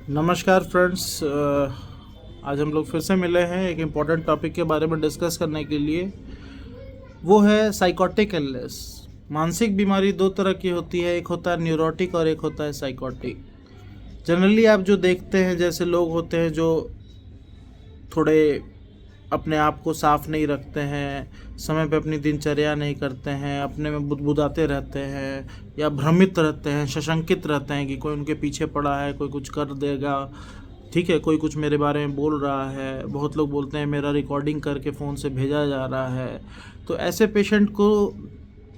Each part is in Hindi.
नमस्कार फ्रेंड्स, आज हम लोग फिर से मिले हैं एक इम्पॉर्टेंट टॉपिक के बारे में डिस्कस करने के लिए। वो है साइकोटिक इलनेस। मानसिक बीमारी दो तरह की होती है, एक होता है न्यूरोटिक और एक होता है साइकोटिक। जनरली आप जो देखते हैं, जैसे लोग होते हैं जो थोड़े अपने आप को साफ नहीं रखते हैं, समय पे अपनी दिनचर्या नहीं करते हैं, अपने में बुदबुदाते रहते हैं या भ्रमित रहते हैं, सशंकित रहते हैं कि कोई उनके पीछे पड़ा है, कोई कुछ कर देगा, ठीक है, कोई कुछ मेरे बारे में बोल रहा है। बहुत लोग बोलते हैं मेरा रिकॉर्डिंग करके फ़ोन से भेजा जा रहा है। तो ऐसे पेशेंट को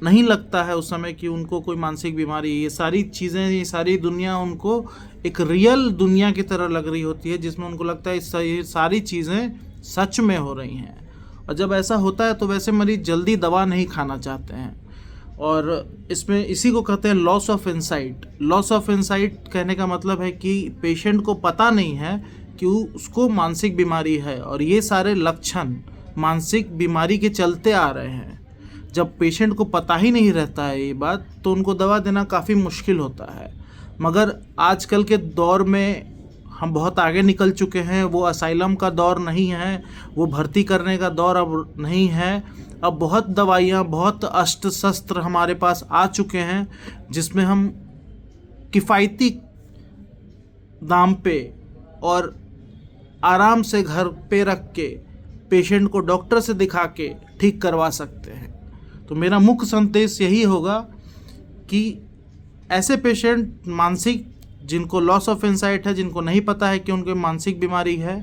नहीं लगता है उस समय कि उनको कोई मानसिक बीमारी है। ये सारी चीज़ें, ये सारी दुनिया उनको एक रियल दुनिया की तरह लग रही होती है, जिसमें उनको लगता है ये सारी चीज़ें सच में हो रही हैं। और जब ऐसा होता है तो वैसे मरीज जल्दी दवा नहीं खाना चाहते हैं, और इसमें इसी को कहते हैं loss of insight. Loss of insight कहने का मतलब है कि पेशेंट को पता नहीं है कि उसको मानसिक बीमारी है, और ये सारे लक्षण मानसिक बीमारी के चलते आ रहे हैं। जब पेशेंट को पता ही नहीं रहता है ये बात, तो उनको दवा देना काफ़ी मुश्किल होता है। मगर आजकल के दौर में हम बहुत आगे निकल चुके हैं। वो असाइलम का दौर नहीं है, वो भर्ती करने का दौर अब नहीं है। अब बहुत दवाइयाँ, बहुत अस्त्र शस्त्र हमारे पास आ चुके हैं, जिसमें हम किफ़ायती दाम पे और आराम से घर पे रख के पेशेंट को डॉक्टर से दिखा के ठीक करवा सकते हैं। तो मेरा मुख्य संदेश यही होगा कि ऐसे पेशेंट मानसिक, जिनको लॉस ऑफ इंसाइट है, जिनको नहीं पता है कि उनके मानसिक बीमारी है,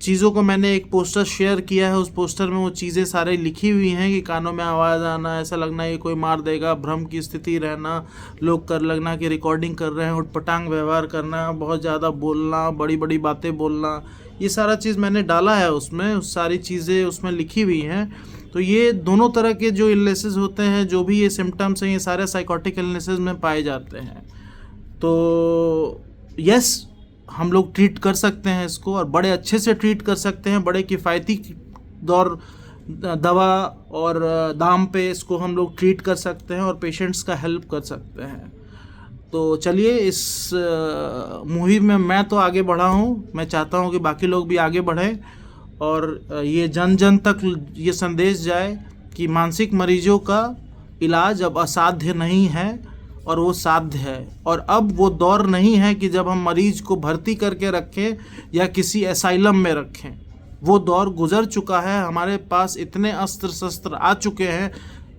चीज़ों को मैंने एक पोस्टर शेयर किया है। उस पोस्टर में वो चीज़ें सारे लिखी हुई हैं कि कानों में आवाज़ आना, ऐसा लगना ये कोई मार देगा, भ्रम की स्थिति रहना, लोग कर लगना कि रिकॉर्डिंग कर रहे हैं, उटपटांग व्यवहार करना, बहुत ज़्यादा बोलना, बड़ी बड़ी बातें बोलना, ये सारा चीज़ मैंने डाला है उसमें। उस सारी चीज़ें उसमें लिखी हुई हैं। तो ये दोनों तरह के जो इलनेसेस होते हैं, जो भी ये सिम्टम्स हैं, ये सारे साइकोटिक इलनेसेस में पाए जाते हैं। तो यस, हम लोग ट्रीट कर सकते हैं इसको, और बड़े अच्छे से ट्रीट कर सकते हैं। बड़े किफ़ायती दौर दवा और दाम पे इसको हम लोग ट्रीट कर सकते हैं और पेशेंट्स का हेल्प कर सकते हैं। तो चलिए, इस मुहिम में मैं तो आगे बढ़ा हूँ, मैं चाहता हूँ कि बाकी लोग भी आगे बढ़ें और ये जन जन तक ये संदेश जाए कि मानसिक मरीजों का इलाज अब असाध्य नहीं है, और वो साध्य है। और अब वो दौर नहीं है कि जब हम मरीज को भर्ती करके रखें या किसी असाइलम में रखें। वो दौर गुजर चुका है। हमारे पास इतने अस्त्र शस्त्र आ चुके हैं,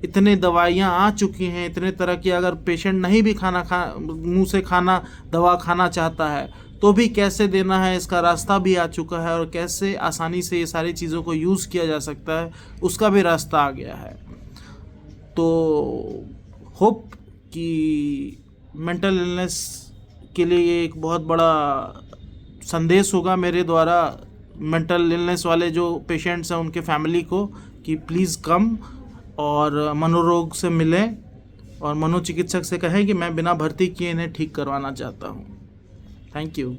इतने दवाइयाँ आ चुकी हैं, इतने तरह की। अगर पेशेंट नहीं भी मुंह से खाना दवा खाना चाहता है तो भी कैसे देना है, इसका रास्ता भी आ चुका है, और कैसे आसानी से ये सारी चीज़ों को यूज़ किया जा सकता है, उसका भी रास्ता आ गया है। तो होप कि मेंटल इलनेस के लिए ये एक बहुत बड़ा संदेश होगा मेरे द्वारा मेंटल इलनेस वाले जो पेशेंट्स हैं उनके फैमिली को, कि प्लीज़ कम और मनोरोग से मिलें और मनोचिकित्सक से कहें कि मैं बिना भर्ती किए इन्हें ठीक करवाना चाहता हूँ। Thank you.